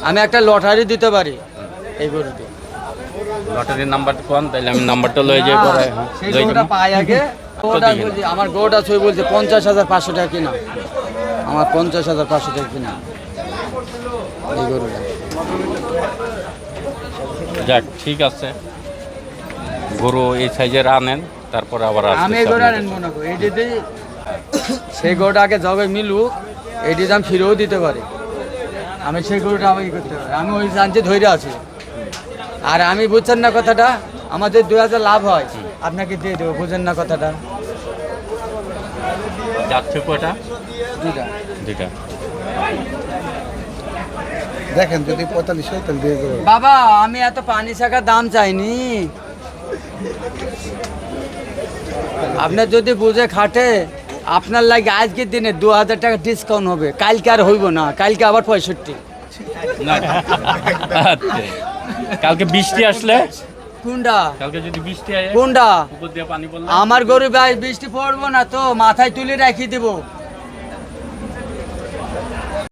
আমি একটা লটারি দিতে পারি এই গরুতে। লটারির নাম্বার কোন, তাইলে আমি নাম্বারটা লয়ে যাই পরে। সেই গরুটা পাই আগে। ওটা বলছি আমার গরুটা ছবি বলছে 50,500 টাকা কিনা, আমার 50,500 টাকা কিনা এই গরুটা। যাক ঠিক আছে, গরু এই সাইজের আনেন, তারপর আবার আমি এই গরু আনেন মনে করি এই যদি সেই গরুটা আগে জবে মিলুক এটি দাম ফিরেও দিতে পারে, আমি সেই গরুটা আমি ই করতে পারি, আমি ওই জানছি ধৈর্য আছি। আর আমি বুঝছেন না কথাটা, আমার যদি 2,000 লাভ হয় আপনাকে দিয়ে দেবো, বুঝেন না কথাটা। যাচ্ছে কয়টা? দুইটা। দুইটা। দেখেন যদি 45 হয় তাহলে দিয়ে দেবো। বাবা আমি এত পানি শাখার দাম চাইনি, আপনার যদি বুঝে খাটে আপনার লাগে আজকের দিনে 2,000 টাকা ডিসকাউন্ট হবে, কালকে আর হইব না, কালকে আবার 65। না, আচ্ছা। কালকে বৃষ্টি আসলে, কোনটা কালকে যদি বৃষ্টি হয় কোনটা উপর দিয়ে পানি পড়লে আমার গরু ভাই বৃষ্টি পড়বো না তো মাথায় তুলে রাখিয়ে দেবো,